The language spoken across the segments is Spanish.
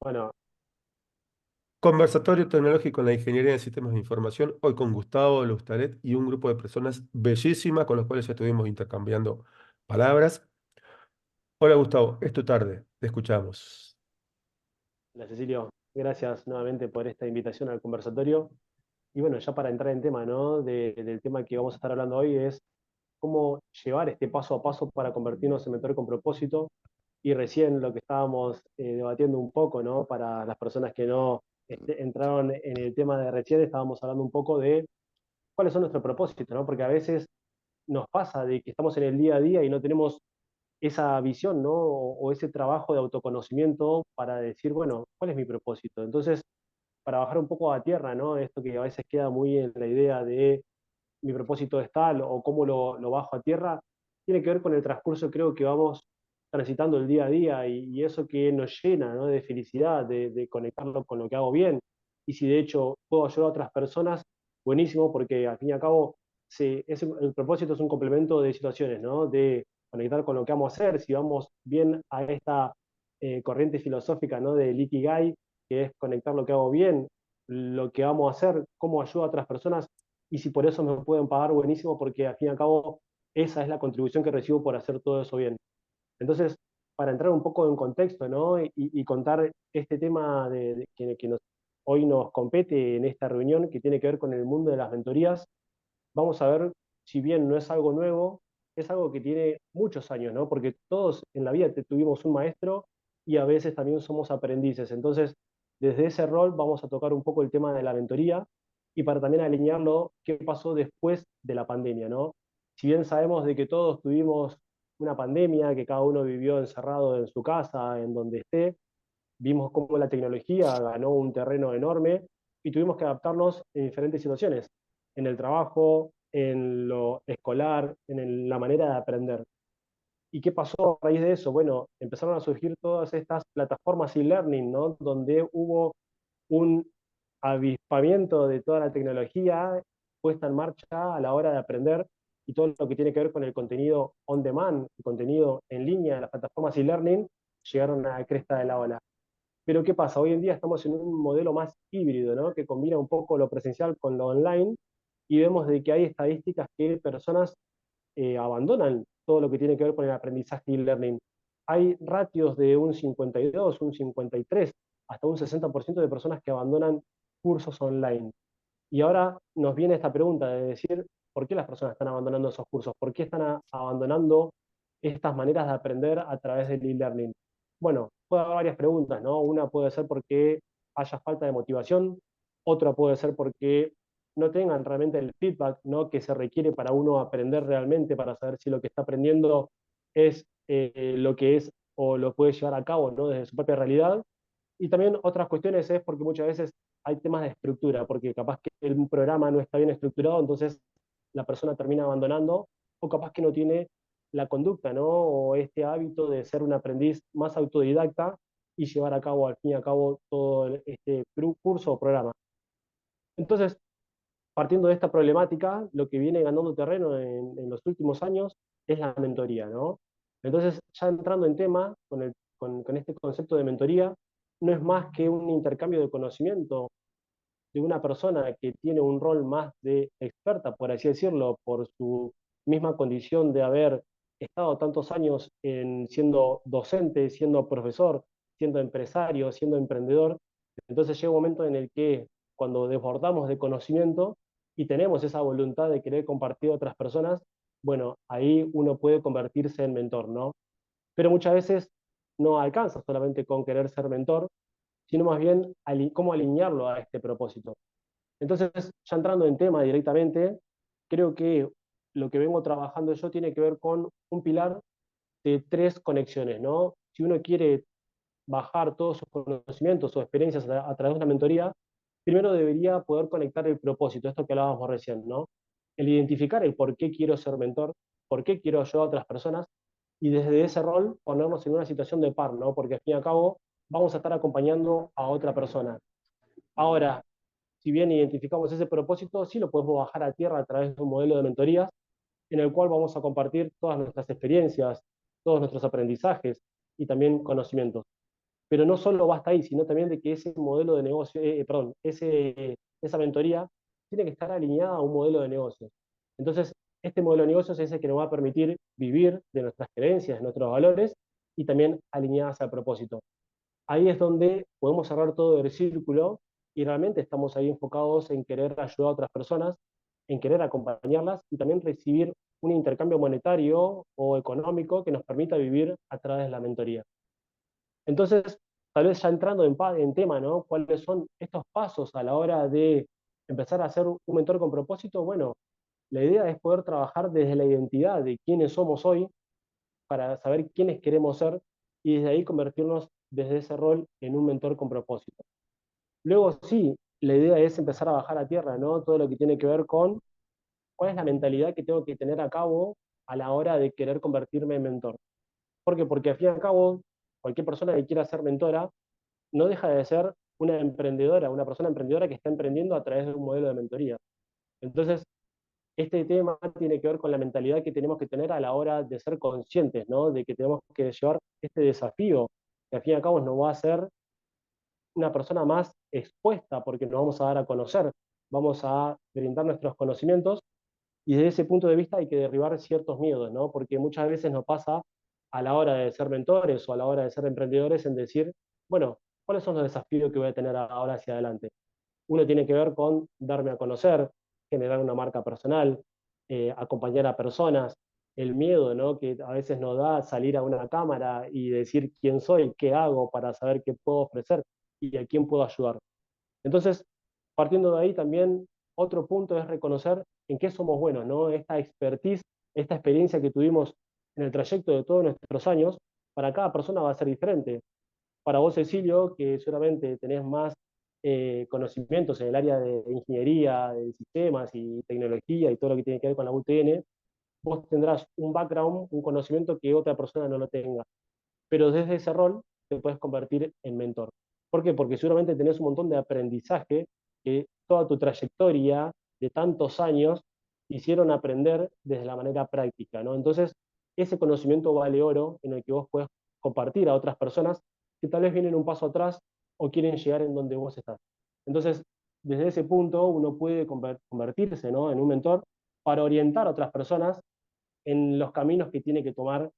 Bueno, Conversatorio tecnológico en la ingeniería de sistemas de información, hoy con Gustavo Lustaret y un grupo de personas bellísimas con los cuales ya estuvimos intercambiando palabras. Hola Gustavo, es tu tarde, te escuchamos. hola Cecilio, gracias nuevamente por esta invitación al conversatorio. Y bueno, ya para entrar en tema, ¿no? Del tema que vamos a estar hablando hoy es cómo llevar este paso a paso para convertirnos en mentor con propósito. Y recién lo que estábamos debatiendo un poco, ¿no? Para las personas que no entraron en el tema de recién, estábamos hablando un poco de cuáles son nuestros propósitos, ¿no? Porque a veces nos pasa de que estamos en el día a día y no tenemos esa visión, ¿no? O ese trabajo de autoconocimiento para decir, bueno, ¿cuál es mi propósito? Entonces, para bajar un poco a tierra, ¿no? Esto que a veces queda muy en la idea de mi propósito es tal o cómo lo bajo a tierra, tiene que ver con el transcurso, creo que vamos transitando el día a día y eso que nos llena, ¿no? De felicidad, de conectarlo con lo que hago bien. Y si de hecho puedo ayudar a otras personas, buenísimo, porque al fin y al cabo el propósito es un complemento de situaciones, ¿no? De conectar con lo que vamos a hacer, si vamos bien a esta corriente filosófica, ¿no? Del Ikigai, que es conectar lo que hago bien, lo que vamos a hacer, cómo ayudo a otras personas, y si por eso me pueden pagar, buenísimo, porque al fin y al cabo esa es la contribución que recibo por hacer todo eso bien. Entonces, para entrar un poco en contexto, ¿no? Y contar este tema que hoy nos compete en esta reunión, que tiene que ver con el mundo de las mentorías, vamos a ver, si bien no es algo nuevo, es algo que tiene muchos años, ¿no? Porque todos en la vida tuvimos un maestro y a veces también somos aprendices. Entonces, desde ese rol vamos a tocar un poco el tema de la mentoría y para también alinearlo, qué pasó después de la pandemia, ¿no? Si bien sabemos de que todos tuvimos una pandemia, que cada uno vivió encerrado en su casa, en donde esté, vimos cómo la tecnología ganó un terreno enorme y tuvimos que adaptarnos en diferentes situaciones, en el trabajo, en lo escolar, la manera de aprender. ¿Y qué pasó a raíz de eso? Bueno, empezaron a surgir todas estas plataformas e-learning, ¿no? Donde hubo un avispamiento de toda la tecnología puesta en marcha a la hora de aprender y todo lo que tiene que ver con el contenido on demand, el contenido en línea, las plataformas e-learning, llegaron a la cresta de la ola. Pero ¿qué pasa? Hoy en día estamos en un modelo más híbrido, ¿no? Que combina un poco lo presencial con lo online y vemos de que hay estadísticas que personas abandonan todo lo que tiene que ver con el aprendizaje y learning. Hay ratios de un 52, un 53, hasta un 60% de personas que abandonan cursos online. Y ahora nos viene esta pregunta de decir, ¿por qué las personas están abandonando esos cursos? ¿Por qué están abandonando estas maneras de aprender a través del e-learning? Bueno, puede haber varias preguntas, ¿no? Una puede ser porque haya falta de motivación, otra puede ser porque no tengan realmente el feedback, ¿no? Que se requiere para uno aprender realmente, para saber si lo que está aprendiendo es lo que es o lo puede llevar a cabo, ¿no? Desde su propia realidad. Y también otras cuestiones es porque muchas veces hay temas de estructura, porque capaz que un programa no está bien estructurado, entonces la persona termina abandonando, o capaz que no tiene la conducta, ¿no? O este hábito de ser un aprendiz más autodidacta y llevar a cabo, al fin y al cabo, todo este curso o programa. Entonces, partiendo de esta problemática, lo que viene ganando terreno en los últimos años es la mentoría, ¿no? Entonces, ya entrando en tema con este concepto de mentoría, no es más que un intercambio de conocimiento de una persona que tiene un rol más de experta, por así decirlo, por su misma condición de haber estado tantos años siendo docente, siendo profesor, siendo empresario, siendo emprendedor. Entonces llega un momento en el que cuando desbordamos de conocimiento y tenemos esa voluntad de querer compartir a otras personas, bueno, ahí uno puede convertirse en mentor, ¿no? Pero muchas veces no alcanza solamente con querer ser mentor, sino más bien cómo alinearlo a este propósito. Entonces, ya entrando en tema directamente, creo que lo que vengo trabajando yo tiene que ver con un pilar de tres conexiones, ¿no? Si uno quiere bajar todos sus conocimientos o experiencias a través de una mentoría, primero debería poder conectar el propósito, esto que hablábamos recién, ¿no? El identificar el por qué quiero ser mentor, por qué quiero ayudar a otras personas, y desde ese rol ponernos en una situación de par, ¿no? Porque al fin y al cabo vamos a estar acompañando a otra persona. Ahora, si bien identificamos ese propósito, sí lo podemos bajar a tierra a través de un modelo de mentorías en el cual vamos a compartir todas nuestras experiencias, todos nuestros aprendizajes y también conocimientos. pero no solo basta ahí, sino también de que ese modelo de negocio, perdón, esa mentoría tiene que estar alineada a un modelo de negocios. Entonces, este modelo de negocios es el que nos va a permitir vivir de nuestras creencias, de nuestros valores y también alineadas al propósito. Ahí es donde podemos cerrar todo el círculo y realmente estamos ahí enfocados en querer ayudar a otras personas, en querer acompañarlas y también recibir un intercambio monetario o económico que nos permita vivir a través de la mentoría. Entonces, tal vez ya entrando en tema, ¿no? ¿Cuáles son estos pasos a la hora de empezar a ser un mentor con propósito? Bueno, la idea es poder trabajar desde la identidad de quiénes somos hoy para saber quiénes queremos ser y desde ahí convertirnos desde ese rol en un mentor con propósito. Luego sí, la idea es empezar a bajar a tierra, ¿no? Todo lo que tiene que ver con cuál es la mentalidad que tengo que tener a cabo a la hora de querer convertirme en mentor. ¿Por qué? Porque al fin y al cabo, cualquier persona que quiera ser mentora no deja de ser una emprendedora, una persona emprendedora que está emprendiendo a través de un modelo de mentoría. Entonces, este tema tiene que ver con la mentalidad que tenemos que tener a la hora de ser conscientes, ¿no? De que tenemos que llevar este desafío, que al fin y al cabo nos va a hacer una persona más expuesta, porque nos vamos a dar a conocer, vamos a brindar nuestros conocimientos, y desde ese punto de vista hay que derribar ciertos miedos, ¿no? Porque muchas veces nos pasa a la hora de ser mentores o a la hora de ser emprendedores en decir, bueno, ¿cuáles son los desafíos que voy a tener ahora hacia adelante? Uno tiene que ver con darme a conocer, generar una marca personal, acompañar a personas, el miedo, ¿no? Que a veces nos da salir a una cámara y decir quién soy, qué hago para saber qué puedo ofrecer y a quién puedo ayudar. Entonces, partiendo de ahí también, otro punto es reconocer en qué somos buenos, ¿no? Esta expertise, esta experiencia que tuvimos en el trayecto de todos nuestros años, para cada persona va a ser diferente. Para vos, Cecilio, que seguramente tenés más conocimientos en el área de ingeniería, de sistemas y tecnología y todo lo que tiene que ver con la UTN, vos tendrás un background, un conocimiento que otra persona no lo tenga. Pero desde ese rol te puedes convertir en mentor. ¿Por qué? Porque seguramente tenés un montón de aprendizaje que toda tu trayectoria de tantos años hicieron aprender desde la manera práctica, ¿no? Entonces, ese conocimiento vale oro en el que vos puedes compartir a otras personas que tal vez vienen un paso atrás o quieren llegar en donde vos estás. Entonces, desde ese punto uno puede convertirse, ¿no? En un mentor para orientar a otras personas en los caminos que tiene que tomar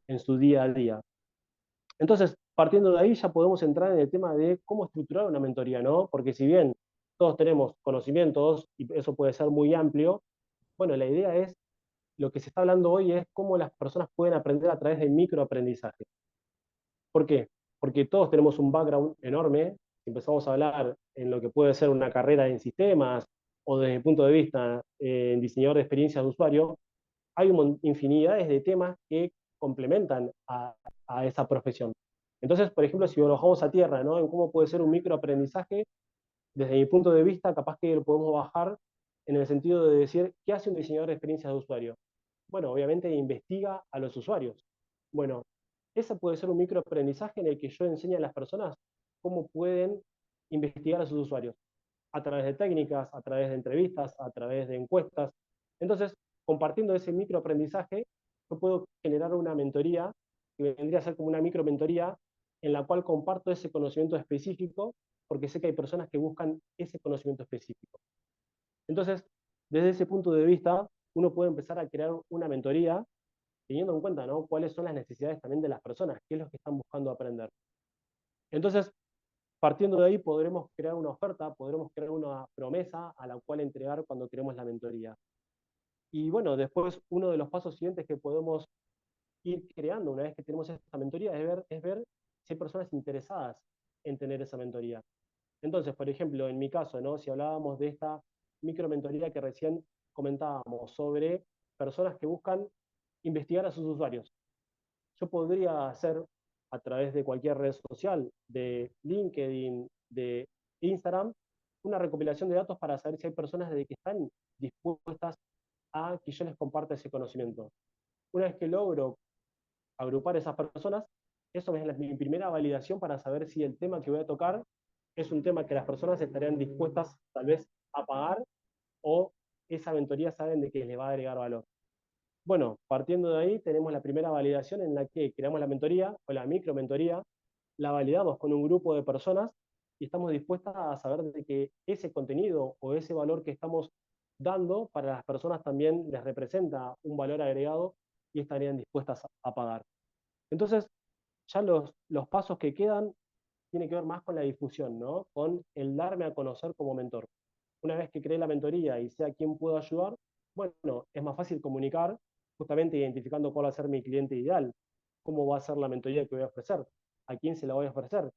en su día a día. Entonces, partiendo de ahí ya podemos entrar en el tema de cómo estructurar una mentoría, ¿no? Porque si bien todos tenemos conocimientos y eso puede ser muy amplio, bueno, la idea es, lo que se está hablando hoy es cómo las personas pueden aprender a través del microaprendizaje. ¿Por qué? Porque todos tenemos un background enorme. Si empezamos a hablar en lo que puede ser una carrera en sistemas o desde el punto de vista en diseñador de experiencias de usuario, hay infinidades de temas que complementan a esa profesión. Entonces, por ejemplo, si lo bajamos a tierra, ¿no? En cómo puede ser un microaprendizaje, desde mi punto de vista, capaz que lo podemos bajar en el sentido de decir, ¿qué hace un diseñador de experiencias de usuario? Bueno, obviamente investiga a los usuarios. Bueno, ese puede ser un microaprendizaje en el que yo enseño a las personas cómo pueden investigar a sus usuarios, a través de técnicas, a través de entrevistas, a través de encuestas. Entonces, compartiendo ese microaprendizaje, yo puedo generar una mentoría que vendría a ser como una micromentoría en la cual comparto ese conocimiento específico porque sé que hay personas que buscan ese conocimiento específico. Entonces, desde ese punto de vista, uno puede empezar a crear una mentoría teniendo en cuenta, ¿no? Cuáles son las necesidades también de las personas, qué es lo que están buscando aprender. Entonces, partiendo de ahí, podremos crear una oferta, podremos crear una promesa a la cual entregar cuando creemos la mentoría. Y bueno, después uno de los pasos siguientes que podemos ir creando una vez que tenemos esta mentoría es ver si hay personas interesadas en tener esa mentoría. Entonces, por ejemplo, en mi caso, ¿no? Si hablábamos de esta micromentoría que recién comentábamos sobre personas que buscan investigar a sus usuarios, yo podría hacer a través de cualquier red social, de LinkedIn, de Instagram, una recopilación de datos para saber si hay personas de que están dispuestas a que yo les comparta ese conocimiento. Una vez que logro agrupar esas personas, eso es mi primera validación para saber si el tema que voy a tocar es un tema que las personas estarían dispuestas tal vez a pagar o esa mentoría saben de que les va a agregar valor. Bueno, partiendo de ahí tenemos la primera validación en la que creamos la mentoría o la micromentoría la validamos con un grupo de personas y estamos dispuestas a saber de que ese contenido o ese valor que estamos dando para las personas también les representa un valor agregado y estarían dispuestas a pagar. Entonces, ya los pasos que quedan tienen que ver más con la difusión, ¿no? Con el darme a conocer como mentor. Una vez que cree la mentoría y sé a quién puedo ayudar, bueno, es más fácil comunicar, justamente identificando cuál va a ser mi cliente ideal, cómo va a ser la mentoría que voy a ofrecer, a quién se la voy a ofrecer,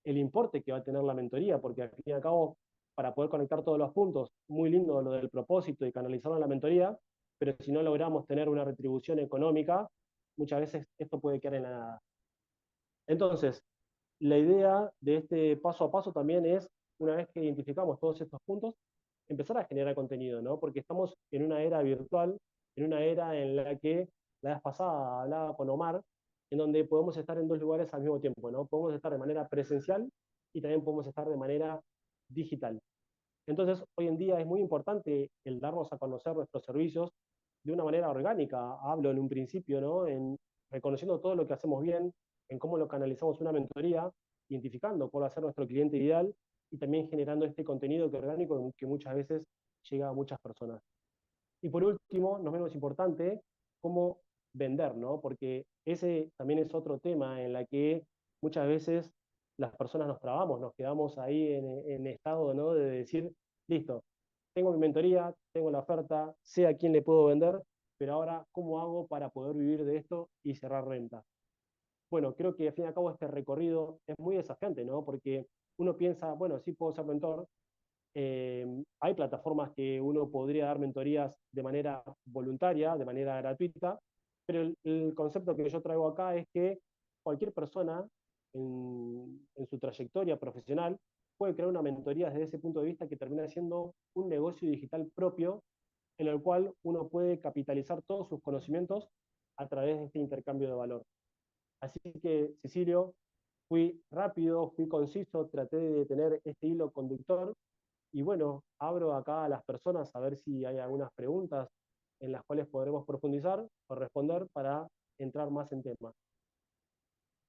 el importe que va a tener la mentoría, porque al fin y al cabo, para poder conectar todos los puntos, muy lindo lo del propósito y canalizarlo en la mentoría, pero si no logramos tener una retribución económica, muchas veces esto puede quedar en la nada. Entonces, la idea de este paso a paso también es, una vez que identificamos todos estos puntos, empezar a generar contenido, ¿no? Porque estamos en una era virtual, en una era en la que la vez pasada hablaba con Omar, en donde podemos estar en dos lugares al mismo tiempo, ¿no? Podemos estar de manera presencial y también podemos estar de manera digital. Entonces, hoy en día es muy importante el darnos a conocer nuestros servicios de una manera orgánica. Hablo en un principio, ¿no? En reconociendo todo lo que hacemos bien, en cómo lo canalizamos una mentoría, identificando cuál va a ser nuestro cliente ideal y también generando este contenido que orgánico que muchas veces llega a muchas personas. Y por último, no menos importante, cómo vender, ¿no? Porque ese también es otro tema en la que muchas veces las personas nos trabamos, nos quedamos ahí en estado, ¿no? De decir, listo, tengo mi mentoría, tengo la oferta, sé a quién le puedo vender, pero ahora, ¿cómo hago para poder vivir de esto y cerrar renta? Bueno, creo que al fin y al cabo este recorrido es muy desafiante, ¿no? Porque uno piensa, bueno, sí puedo ser mentor, hay plataformas que uno podría dar mentorías de manera voluntaria, de manera gratuita, pero el concepto que yo traigo acá es que cualquier persona en su trayectoria profesional puede crear una mentoría desde ese punto de vista que termina siendo un negocio digital propio en el cual uno puede capitalizar todos sus conocimientos a través de este intercambio de valor. Así que, Cecilio, fui rápido, fui conciso, traté de tener este hilo conductor y bueno, abro acá a las personas a ver si hay algunas preguntas en las cuales podremos profundizar o responder para entrar más en tema.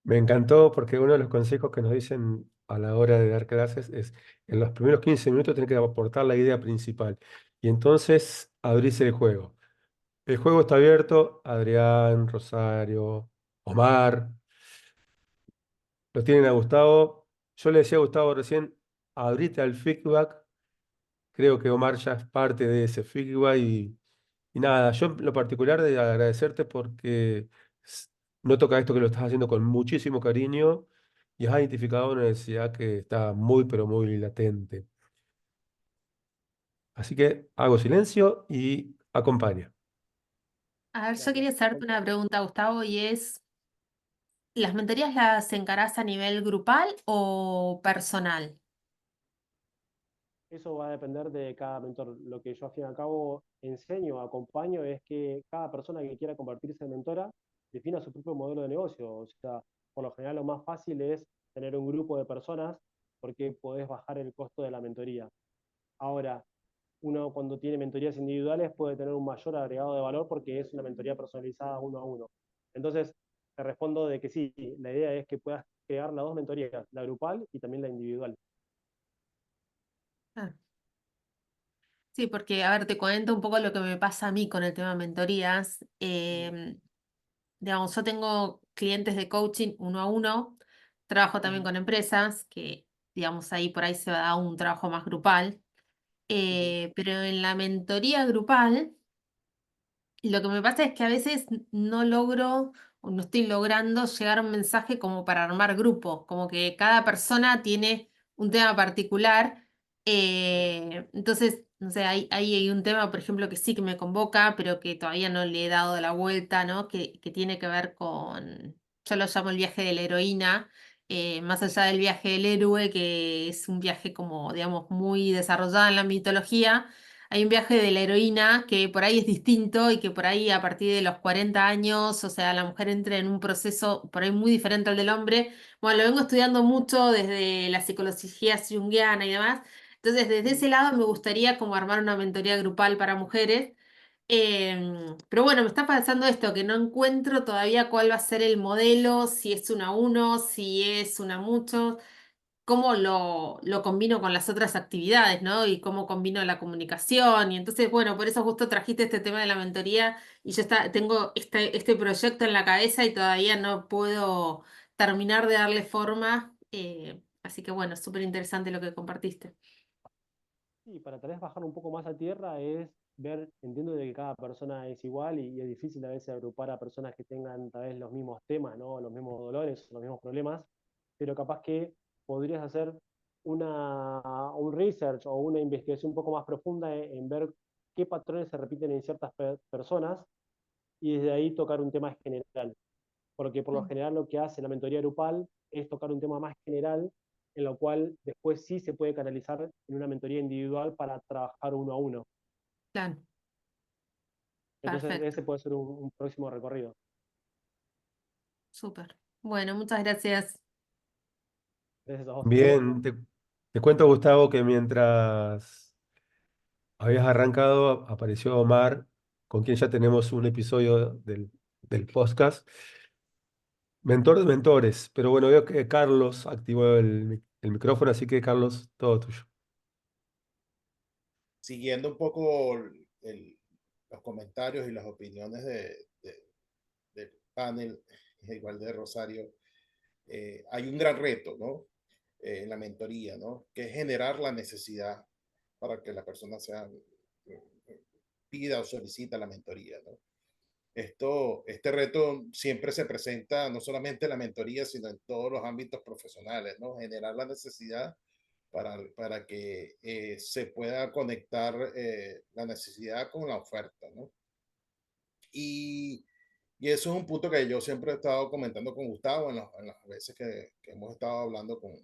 Me encantó porque uno de los consejos que nos dicen a la hora de dar clases es en los primeros 15 minutos tener que aportar la idea principal y entonces abrirse el juego. El juego está abierto, Adrián, Rosario, Omar, lo tienen a Gustavo. Yo le decía a Gustavo recién, abrite al feedback. Creo que Omar ya es parte de ese feedback y nada, yo en lo particular de agradecerte porque s- noto que esto que lo estás haciendo con muchísimo cariño y has identificado una necesidad que está muy, pero muy latente. Así que hago silencio y acompaña. A ver, yo Gracias. quería hacerte una pregunta, Gustavo, y es, ¿las mentorías las encarás a nivel grupal o personal? Eso va a depender de cada mentor. Lo que yo al fin y al cabo enseño, acompaño, es que cada persona que quiera convertirse en mentora defina su propio modelo de negocio. O sea, por lo general lo más fácil es tener un grupo de personas porque podés bajar el costo de la mentoría. Ahora, uno cuando tiene mentorías individuales puede tener un mayor agregado de valor porque es una mentoría personalizada uno a uno. Entonces, te respondo de que sí, la idea es que puedas crear las dos mentorías, la grupal y también la individual. Ah, sí, porque, a ver, te cuento un poco lo que me pasa a mí con el tema de mentorías. Digamos, yo tengo clientes de coaching uno a uno, trabajo también Ujú, con empresas que, digamos, ahí por ahí se da un trabajo más grupal. ujú, Pero en la mentoría grupal, lo que me pasa es que a veces no logro o no estoy logrando llegar a un mensaje como para armar grupo, como que cada persona tiene un tema particular. Entonces, no sé, ahí hay un tema, por ejemplo, que sí que me convoca, pero que todavía no le he dado la vuelta, ¿no? Que tiene que ver con, yo lo llamo el viaje de la heroína, más allá del viaje del héroe, que es un viaje como, digamos, muy desarrollado en la mitología. Hay un viaje de la heroína que por ahí es distinto y que por ahí a partir de los 40 años, o sea, la mujer entra en un proceso por ahí muy diferente al del hombre. Bueno, lo vengo estudiando mucho desde la psicología junguiana y demás. Entonces, desde ujú, ese lado me gustaría como armar una mentoría grupal para mujeres. Pero bueno, me está pasando esto, que no encuentro todavía cuál va a ser el modelo, si es una a uno, si es una a muchos, cómo lo combino con las otras actividades, ¿no? Y cómo combino la comunicación. Y entonces, bueno, por eso justo trajiste este tema de la mentoría y yo tengo este proyecto en la cabeza y todavía no puedo terminar de darle forma. Así que bueno, súper interesante lo que compartiste. Y para tal vez bajar un poco más a tierra es ver, entiendo de que cada persona es igual y es difícil a veces agrupar a personas que tengan tal vez los mismos temas, ¿no? Los mismos dolores, los mismos problemas, pero capaz que podrías hacer un research o una investigación un poco más profunda en ver qué patrones se repiten en ciertas personas y desde ahí tocar un tema general. Porque por lo Mm. general lo que hace la mentoría grupal es tocar un tema más general, en lo cual después sí se puede canalizar en una mentoría individual para trabajar uno a uno. Claro, Entonces perfecto, ese puede ser un próximo recorrido. súper. Bueno, muchas gracias. Gracias a vos, hasta luego. Bien, te cuento, Gustavo, que mientras habías arrancado, apareció Omar, con quien ya tenemos un episodio del podcast. Mentor de mentores, pero bueno, veo que Carlos activó el micrófono, así que Carlos, todo tuyo. Siguiendo un poco los comentarios y las opiniones del panel, igual de Rosario, hay un gran reto, ¿no? En la mentoría, ¿no? Que es generar la necesidad para que la persona pida o solicita la mentoría, ¿no? Este reto siempre se presenta no solamente en la mentoría, sino en todos los ámbitos profesionales, ¿no? Generar la necesidad para que se pueda conectar la necesidad con la oferta, ¿no? Y, y eso es un punto que yo siempre he estado comentando con Gustavo en las veces que hemos estado hablando con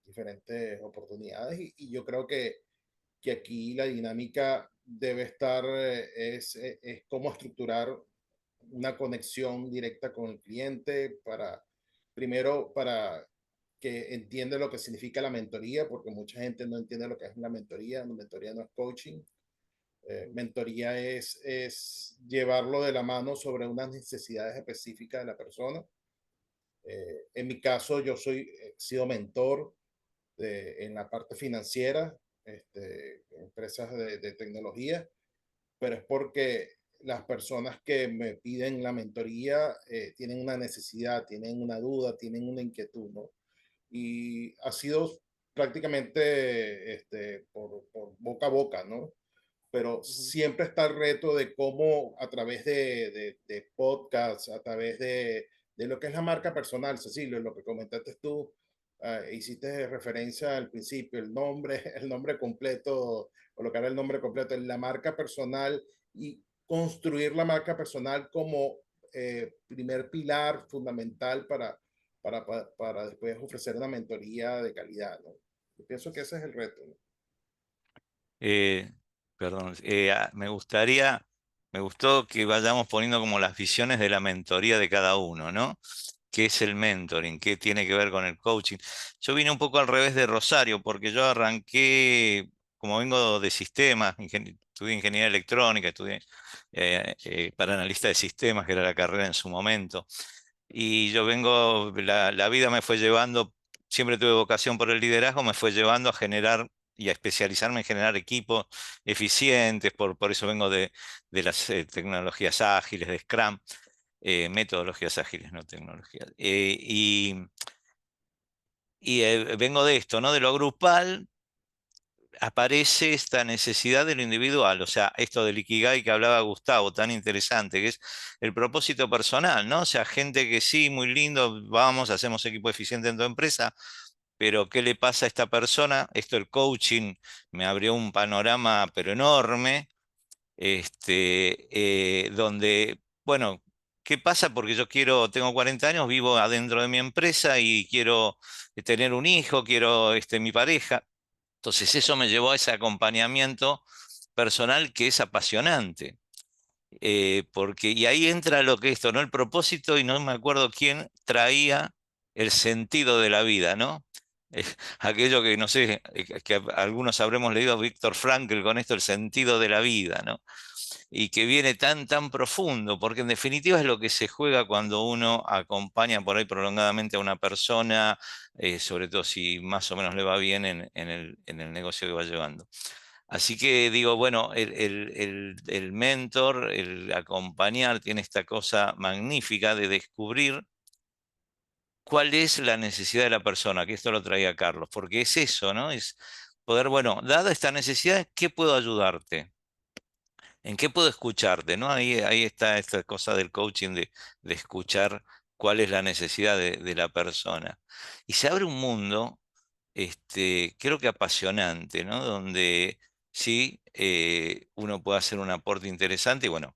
diferentes oportunidades y yo creo que aquí la dinámica debe estar, es cómo estructurar una conexión directa con el cliente primero, para que entienda lo que significa la mentoría, porque mucha gente no entiende lo que es la mentoría. La mentoría no es coaching. Mentoría es llevarlo de la mano sobre unas necesidades específicas de la persona. En mi caso, he sido mentor en la parte financiera, empresas de tecnología, pero es porque las personas que me piden la mentoría tienen una necesidad, tienen una duda, tienen una inquietud, ¿no? Y ha sido prácticamente por boca a boca, ¿no? Pero Ujú. siempre está el reto de cómo a través de podcasts, a través de lo que es la marca personal, Cecilio, lo que comentaste tú, hiciste referencia al principio, el nombre completo, colocar el nombre completo en la marca personal y construir la marca personal como primer pilar fundamental para después ofrecer una mentoría de calidad, ¿no? Yo pienso que ese es el reto, ¿no? Eh, Perdón, me gustó que vayamos poniendo como las visiones de la mentoría de cada uno, ¿no? ¿Qué es el mentoring? ¿Qué tiene que ver con el coaching? Yo vine un poco al revés de Rosario, porque yo arranqué, como vengo de sistemas, estudié ingeniería electrónica, estudié para analista de sistemas, que era la carrera en su momento. Y yo vengo, la vida me fue llevando, siempre tuve vocación por el liderazgo, me fue llevando a generar y a especializarme en generar equipos eficientes, por eso vengo de las tecnologías ágiles, de Scrum, metodologías ágiles, no tecnologías. Vengo de esto, ¿no? De lo grupal aparece esta necesidad de lo individual, o sea, esto del Ikigai que hablaba Gustavo, tan interesante, que es el propósito personal, ¿no? O sea, gente que sí, muy lindo, vamos, hacemos equipo eficiente en tu empresa, pero ¿qué le pasa a esta persona? Esto el coaching me abrió un panorama, pero enorme, donde, bueno, ¿qué pasa? Porque yo tengo 40 años, vivo adentro de mi empresa y quiero tener un hijo, quiero mi pareja. Entonces eso me llevó a ese acompañamiento personal que es apasionante. Y ahí entra lo que esto, ¿no? El propósito, y no me acuerdo quién traía el sentido de la vida, ¿no? aquello que no sé, que algunos habremos leído a Víctor Frankl con esto, el sentido de la vida, ¿no? Y que viene tan profundo, porque en definitiva es lo que se juega cuando uno acompaña por ahí prolongadamente a una persona, sobre todo si más o menos le va bien en el negocio que va llevando. Así que digo, bueno, el mentor, el acompañar, tiene esta cosa magnífica de descubrir cuál es la necesidad de la persona, que esto lo traía Carlos, porque es eso, ¿no? Es poder, bueno, dada esta necesidad, ¿qué puedo ayudarte? ¿En qué puedo escucharte? ¿No? Ahí está esta cosa del coaching de escuchar cuál es la necesidad de la persona. Y se abre un mundo, creo que apasionante, ¿no? Donde sí, uno puede hacer un aporte interesante y bueno,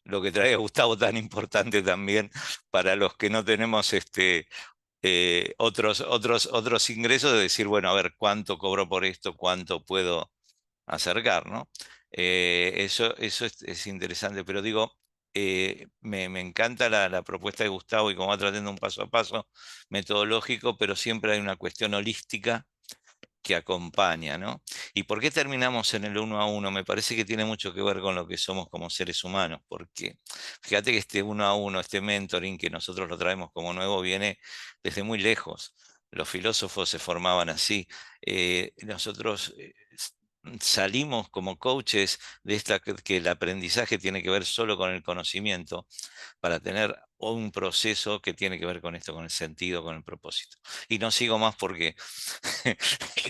lo que trae Gustavo tan importante también para los que no tenemos otros ingresos, de decir, bueno, a ver, ¿cuánto cobro por esto? ¿Cuánto puedo acercar, ¿no? Eso es interesante, pero digo, me encanta la propuesta de Gustavo y cómo va tratando un paso a paso metodológico, pero siempre hay una cuestión holística que acompaña, ¿no? ¿Y por qué terminamos en el uno a uno? Me parece que tiene mucho que ver con lo que somos como seres humanos, porque fíjate que este uno a uno, este mentoring que nosotros lo traemos como nuevo, viene desde muy lejos. Los filósofos se formaban así. Nosotros salimos como coaches de esta que el aprendizaje tiene que ver solo con el conocimiento para tener un proceso que tiene que ver con esto, con el sentido, con el propósito. Y no sigo más porque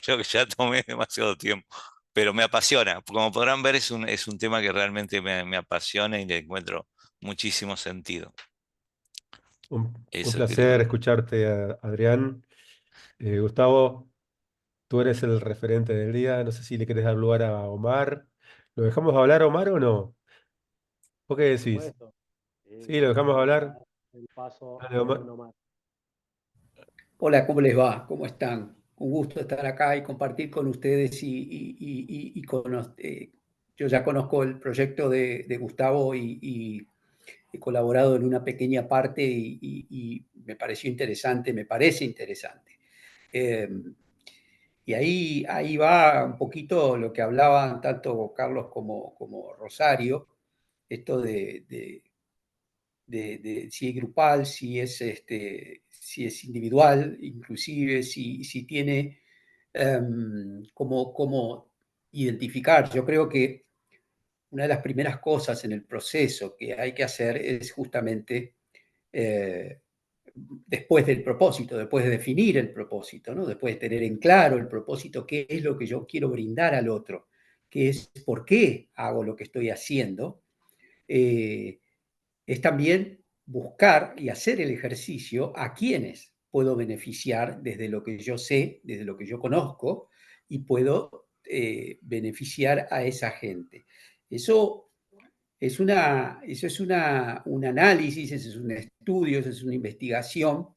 creo que ya tomé demasiado tiempo, pero me apasiona. Como podrán ver, es un tema que realmente me apasiona y le encuentro muchísimo sentido. Un Eso placer quería. escucharte, Adrián. Gustavo, tú eres el referente del día. No sé si le querés dar lugar a Omar. ¿Lo dejamos hablar, Omar, o no? ¿Vos qué Por decís? supuesto. Sí, lo dejamos Vamos a hablar. dar el paso Dale, al Omar. buen Omar. Hola, ¿cómo les va? ¿Cómo están? Un gusto estar acá y compartir con ustedes yo ya conozco el proyecto de Gustavo y he colaborado en una pequeña parte y me pareció interesante, me parece interesante. Eh, y ahí va un poquito lo que hablaban tanto Carlos como Rosario, esto de si es grupal, si es individual, inclusive si tiene cómo identificar. Yo creo que una de las primeras cosas en el proceso que hay que hacer es justamente eh, después del propósito, después de definir el propósito, ¿no? Después de tener en claro el propósito, qué es lo que yo quiero brindar al otro, qué es por qué hago lo que estoy haciendo. Eh, es también buscar y hacer el ejercicio a quienes puedo beneficiar desde lo que yo sé, desde lo que yo conozco, y puedo beneficiar a esa gente. Eso eso es un análisis, eso es un estudio, eso es una investigación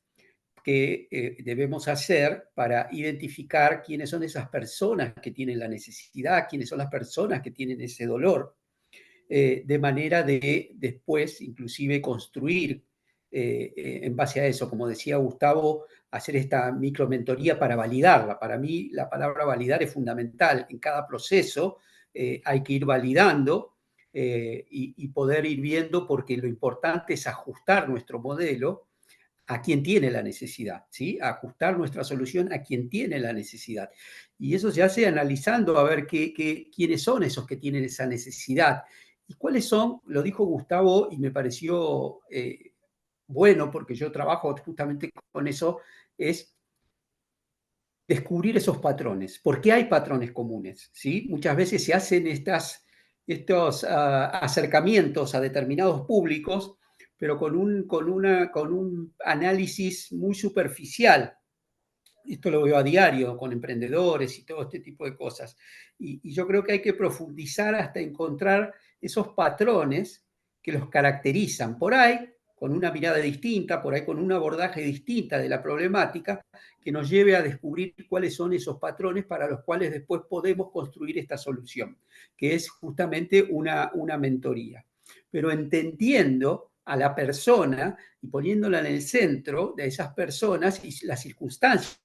que debemos hacer para identificar quiénes son esas personas que tienen la necesidad, quiénes son las personas que tienen ese dolor, de manera de después inclusive construir en base a eso, como decía Gustavo, hacer esta micromentoría para validarla. Para mí la palabra validar es fundamental. En cada proceso hay que ir validando y poder ir viendo, porque lo importante es ajustar nuestro modelo a quien tiene la necesidad, ¿sí? Ajustar nuestra solución a quien tiene la necesidad. Y eso se hace analizando a ver quiénes son esos que tienen esa necesidad. ¿Y cuáles son? Lo dijo Gustavo y me pareció bueno, porque yo trabajo justamente con eso, es descubrir esos patrones. ¿Por qué hay patrones comunes? ¿Sí? Muchas veces se hacen estos acercamientos a determinados públicos, pero con un análisis muy superficial. Esto lo veo a diario con emprendedores y todo este tipo de cosas. Y yo creo que hay que profundizar hasta encontrar esos patrones que los caracterizan. Por ahí, con una mirada distinta, por ahí con un abordaje distinta de la problemática, que nos lleve a descubrir cuáles son esos patrones para los cuales después podemos construir esta solución, que es justamente una mentoría. Pero entendiendo a la persona y poniéndola en el centro de esas personas y las circunstancias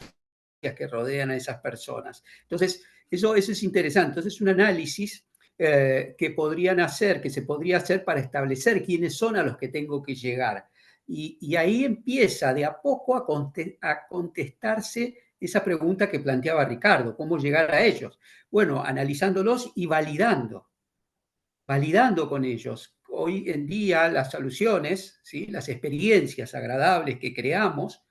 que rodean a esas personas. Entonces, eso es interesante. Entonces, es un análisis que podrían hacer, que se podría hacer para establecer quiénes son a los que tengo que llegar. Y ahí empieza de a poco a contestarse esa pregunta que planteaba Ricardo, ¿cómo llegar a ellos? Bueno, analizándolos y validando con ellos. Hoy en día las soluciones, ¿sí?, las experiencias agradables que creamos,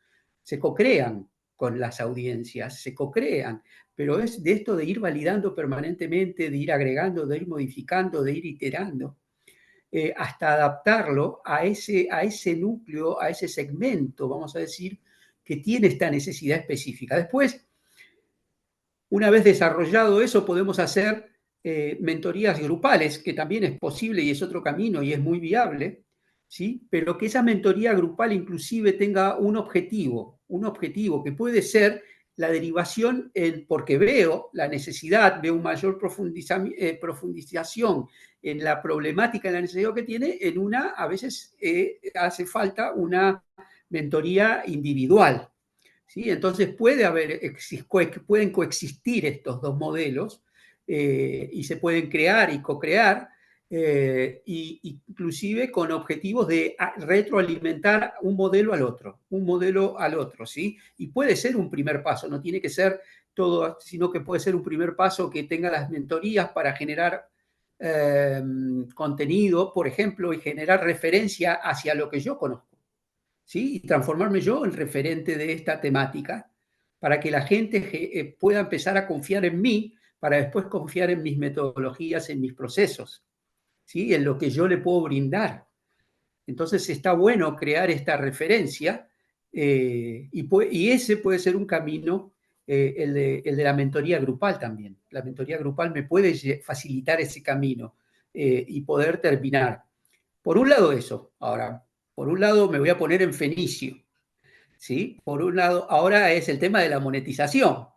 se co-crean con las audiencias, se co-crean, pero es de esto de ir validando permanentemente, de ir agregando, de ir modificando, de ir iterando, hasta adaptarlo a ese núcleo, a ese segmento, vamos a decir, que tiene esta necesidad específica. Después, una vez desarrollado eso, podemos hacer mentorías grupales, que también es posible y es otro camino y es muy viable, ¿sí? Pero que esa mentoría grupal inclusive tenga un objetivo que puede ser la derivación porque veo la necesidad, veo una mayor profundización en la problemática, en la necesidad que tiene, a veces hace falta una mentoría individual, ¿sí? Entonces pueden coexistir estos dos modelos y se pueden crear y co-crear, inclusive con objetivos de retroalimentar un modelo al otro, ¿sí? Y puede ser un primer paso, no tiene que ser todo, sino que puede ser un primer paso que tenga las mentorías para generar contenido, por ejemplo, y generar referencia hacia lo que yo conozco, ¿sí? Y transformarme yo en referente de esta temática para que la gente pueda empezar a confiar en mí, para después confiar en mis metodologías, en mis procesos, ¿sí?, en lo que yo le puedo brindar. Entonces está bueno crear esta referencia y ese puede ser un camino, el de la mentoría grupal también. La mentoría grupal me puede facilitar ese camino y poder terminar. Por un lado eso. Ahora, por un lado me voy a poner en fenicio, ¿sí? Por un lado, ahora es el tema de la monetización.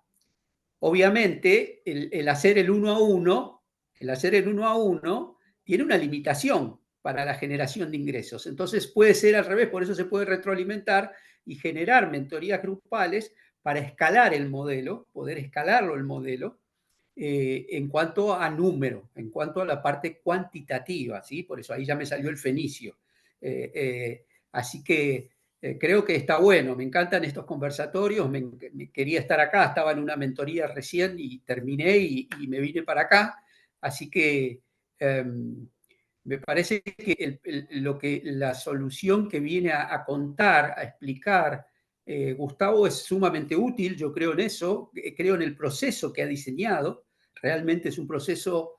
Obviamente, el hacer el uno a uno tiene una limitación para la generación de ingresos. Entonces puede ser al revés, por eso se puede retroalimentar y generar mentorías grupales para escalar el modelo, poder escalarlo el modelo, en cuanto a número, en cuanto a la parte cuantitativa, ¿sí? Por eso ahí ya me salió el fenicio. Así que creo que está bueno, me encantan estos conversatorios, me quería estar acá, estaba en una mentoría recién y terminé y me vine para acá, así que me parece que la solución que viene a contar, a explicar, Gustavo, es sumamente útil. Yo creo en eso, creo en el proceso que ha diseñado. Realmente es un proceso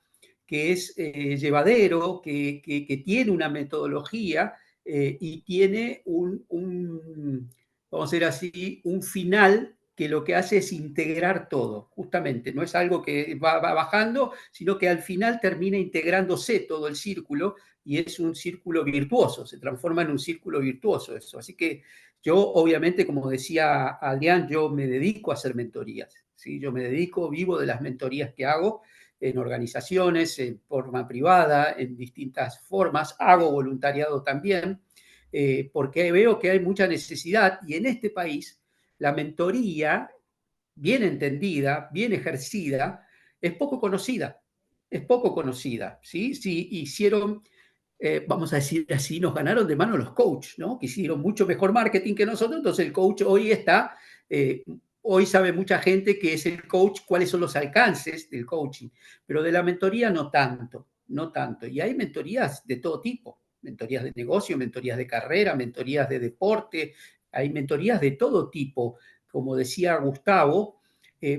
que es llevadero, que tiene una metodología y tiene vamos a decir así, un final que lo que hace es integrar todo, justamente. No es algo que va bajando, sino que al final termina integrándose todo el círculo y es un círculo virtuoso, se transforma en un círculo virtuoso eso. Así que yo, obviamente, como decía Adrián, yo me dedico a hacer mentorías, ¿sí? Yo me dedico, vivo de las mentorías que hago en organizaciones, en forma privada, en distintas formas, hago voluntariado también, porque veo que hay mucha necesidad y en este país la mentoría, bien entendida, bien ejercida, es poco conocida. Es poco conocida, ¿sí? Sí, hicieron, vamos a decir así, nos ganaron de mano los coaches, ¿no? Que hicieron mucho mejor marketing que nosotros, entonces el coach hoy está, hoy sabe mucha gente que es el coach, cuáles son los alcances del coaching, pero de la mentoría no tanto, no tanto. Y hay mentorías de todo tipo, mentorías de negocio, mentorías de carrera, mentorías de deporte, hay mentorías de todo tipo, como decía Gustavo,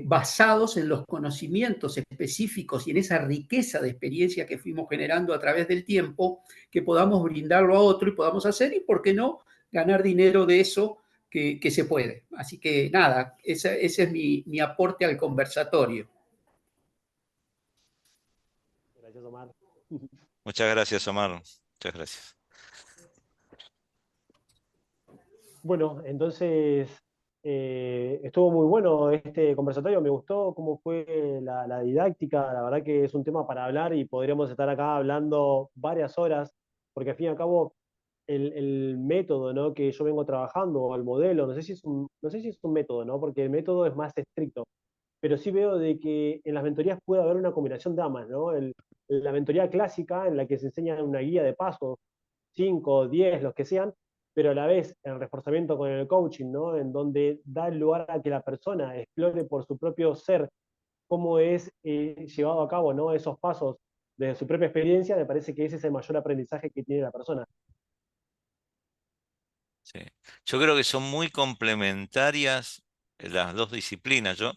basados en los conocimientos específicos y en esa riqueza de experiencia que fuimos generando a través del tiempo, que podamos brindarlo a otro y podamos hacer, y por qué no, ganar dinero de eso que se puede. Así que nada, ese es mi aporte al conversatorio. Gracias, Omar. Muchas gracias, Omar. Muchas gracias. Bueno, entonces estuvo muy bueno este conversatorio, me gustó cómo fue la didáctica, la verdad que es un tema para hablar y podríamos estar acá hablando varias horas, porque al fin y al cabo el método, ¿no? Que yo vengo trabajando, o el modelo, no sé si es un método, ¿no? Porque el método es más estricto, pero sí veo de que en las mentorías puede haber una combinación de ambas, ¿no? La mentoría clásica, en la que se enseña una guía de pasos, 5, 10, los que sean, pero a la vez el reforzamiento con el coaching, ¿no? En donde da lugar a que la persona explore por su propio ser cómo es llevado a cabo, ¿no? Esos pasos desde su propia experiencia, me parece que ese es el mayor aprendizaje que tiene la persona. Sí. Yo creo que son muy complementarias las dos disciplinas. Yo,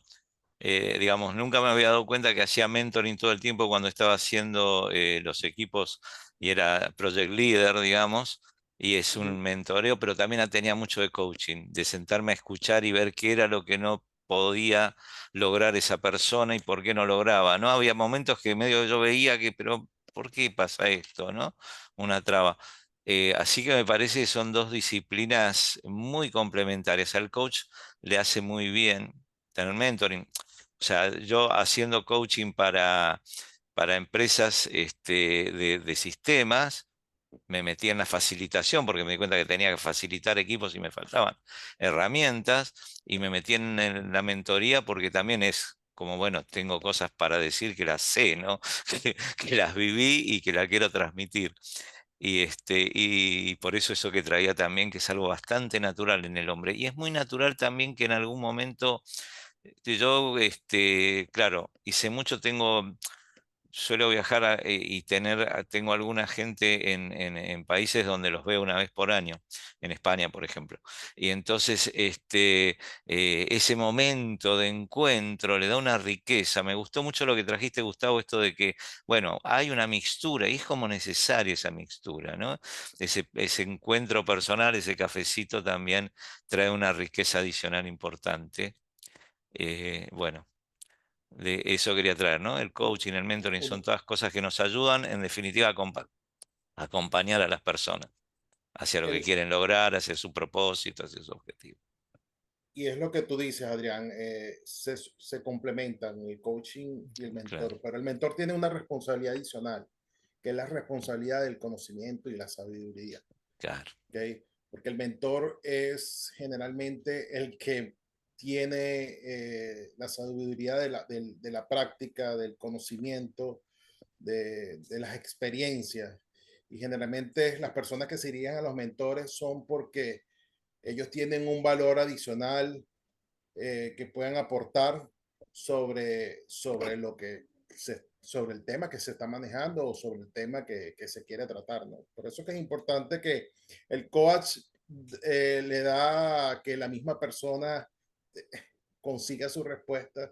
digamos, nunca me había dado cuenta que hacía mentoring todo el tiempo cuando estaba haciendo los equipos y era project leader, digamos, y es un mentoreo, pero también tenía mucho de coaching, de sentarme a escuchar y ver qué era lo que no podía lograr esa persona y por qué no lograba, ¿no? Había momentos que medio yo veía que, pero ¿por qué pasa esto, no? Una traba. Así que me parece que son dos disciplinas muy complementarias. Al coach le hace muy bien tener mentoring. O sea, yo haciendo coaching para empresas de sistemas, me metí en la facilitación porque me di cuenta que tenía que facilitar equipos y me faltaban herramientas, y me metí en la mentoría porque también es como, bueno, tengo cosas para decir que las sé, ¿no? Que las viví y que las quiero transmitir. Y por eso eso que traía también, que es algo bastante natural en el hombre. Y es muy natural también que en algún momento, yo, claro, hice mucho, suelo viajar y tengo alguna gente en países donde los veo una vez por año, en España, por ejemplo. Y entonces, ese momento de encuentro le da una riqueza. Me gustó mucho lo que trajiste, Gustavo, esto de que, bueno, hay una mixtura y es como necesaria esa mixtura, ¿no? Ese encuentro personal, ese cafecito también trae una riqueza adicional importante. Bueno, de eso quería traer, ¿no? El coaching, el mentoring son todas cosas que nos ayudan, en definitiva, a acompañar a las personas hacia lo que El, quieren lograr, hacia su propósito, hacia su objetivo. y es lo que tú dices, Adrián, se complementan el coaching y el Claro, mentor, pero el mentor tiene una responsabilidad adicional, que es la responsabilidad del conocimiento y la sabiduría, claro. ¿ok? Porque el mentor es generalmente el que tiene la sabiduría de la práctica, del conocimiento, de las experiencias. Y generalmente las personas que se irían a los mentores son porque ellos tienen un valor adicional que puedan aportar sobre lo que sobre el tema que se está manejando o sobre el tema que se quiere tratar, ¿no? Por eso que es importante que el coach le da a que la misma persona consiga su respuesta,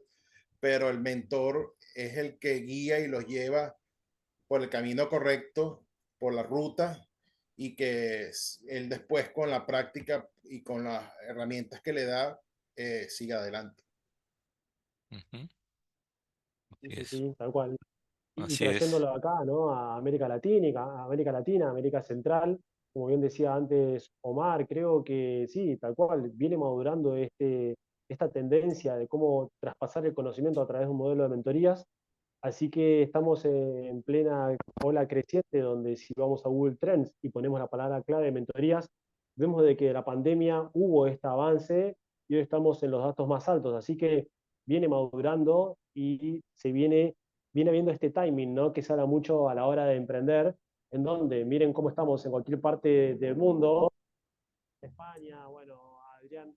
pero el mentor es el que guía y los lleva por el camino correcto, por la ruta, y que él después con la práctica y con las herramientas que le da, siga adelante. Ujú. Sí, Así sí, es. sí, tal cual. Y Así es. trayéndolo acá, ¿no? A América Latina, América Central, como bien decía antes Omar, creo que sí, tal cual, viene madurando esta tendencia de cómo traspasar el conocimiento a través de un modelo de mentorías. Así que estamos en plena ola creciente, donde si vamos a Google Trends y ponemos la palabra clave de mentorías, vemos de que la pandemia hubo este avance y hoy estamos en los datos más altos. Así que viene madurando y viene viendo este timing, ¿no? Que se habla mucho a la hora de emprender, en donde miren cómo estamos en cualquier parte del mundo, España, bueno, Adrián.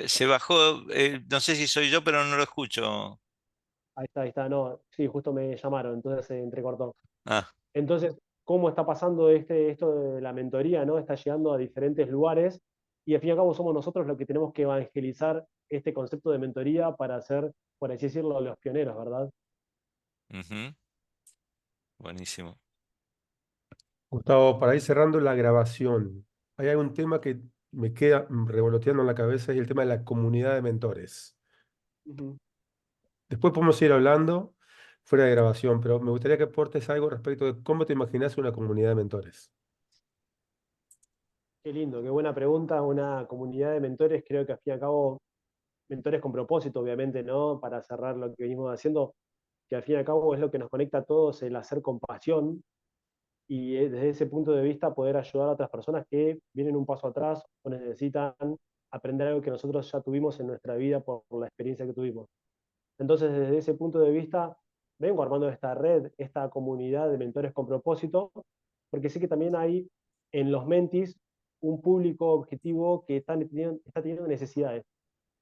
Se bajó, no sé si soy yo, pero no lo escucho. Ahí está, no, sí, justo me llamaron, entonces se entrecortó. Ah, Entonces, ¿cómo está pasando esto de la mentoría, ¿no? Está llegando a diferentes lugares y al fin y al cabo somos nosotros los que tenemos que evangelizar este concepto de mentoría para ser, por así decirlo, los pioneros, ¿verdad? ujú. Buenísimo. Gustavo, para ir cerrando la grabación, hay algún tema que me queda revoloteando en la cabeza y el tema de la comunidad de mentores. Ujú. Después podemos ir hablando fuera de grabación, pero me gustaría que aportes algo respecto de cómo te imaginas una comunidad de mentores. Qué lindo, qué buena pregunta. Una comunidad de mentores, creo que al fin y al cabo, mentores con propósito, obviamente, ¿no? Para cerrar lo que venimos haciendo, que al fin y al cabo es lo que nos conecta a todos, el hacer con pasión, y desde ese punto de vista poder ayudar a otras personas que vienen un paso atrás o necesitan aprender algo que nosotros ya tuvimos en nuestra vida por la experiencia que tuvimos. Entonces, desde ese punto de vista, vengo armando esta red, esta comunidad de mentores con propósito, porque sé que también hay en los mentis un público objetivo que está teniendo necesidades.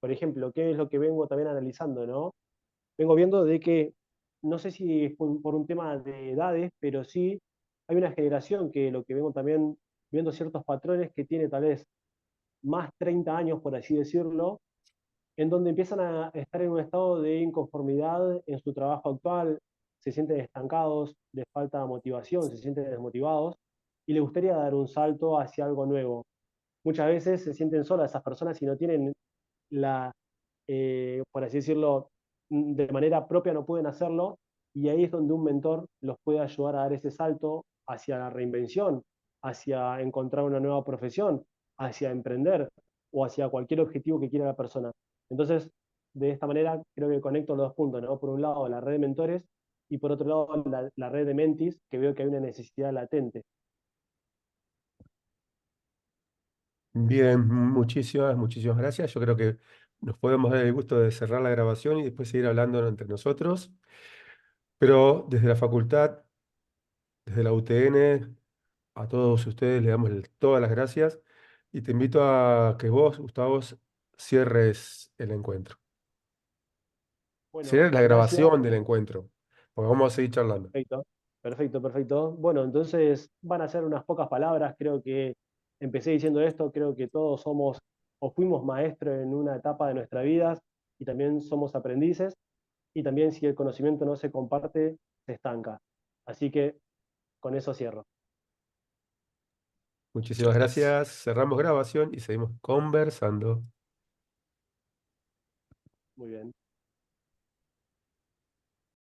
Por ejemplo, ¿qué es lo que vengo también analizando, no? Vengo viendo de que, no sé si es por un tema de edades, pero sí hay una generación que lo que vengo también viendo ciertos patrones que tiene tal vez más 30 años, por así decirlo, en donde empiezan a estar en un estado de inconformidad en su trabajo actual, se sienten estancados, les falta motivación, se sienten desmotivados y les gustaría dar un salto hacia algo nuevo. Muchas veces se sienten solas esas personas y no tienen la, por así decirlo, de manera propia no pueden hacerlo, y ahí es donde un mentor los puede ayudar a dar ese salto hacia la reinvención, hacia encontrar una nueva profesión, hacia emprender o hacia cualquier objetivo que quiera la persona. Entonces, de esta manera creo que conecto los dos puntos, ¿no? Por un lado, la red de mentores y por otro lado, la red de mentis, que veo que hay una necesidad latente. Bien, muchísimas gracias. Yo creo que nos podemos dar el gusto de cerrar la grabación y después seguir hablando entre nosotros. Pero desde la facultad, desde la UTN, a todos ustedes les damos todas las gracias y te invito a que vos, Gustavo, cierres el encuentro. Bueno, Cierres la gracias. grabación del encuentro, porque vamos a seguir charlando. Perfecto, perfecto, perfecto. Bueno, entonces van a ser unas pocas palabras. Creo que empecé diciendo esto, creo que todos somos o fuimos maestros en una etapa de nuestras vidas y también somos aprendices. Y también si el conocimiento no se comparte, se estanca. Así que con eso cierro. Muchísimas gracias. Cerramos grabación y seguimos conversando. Muy bien.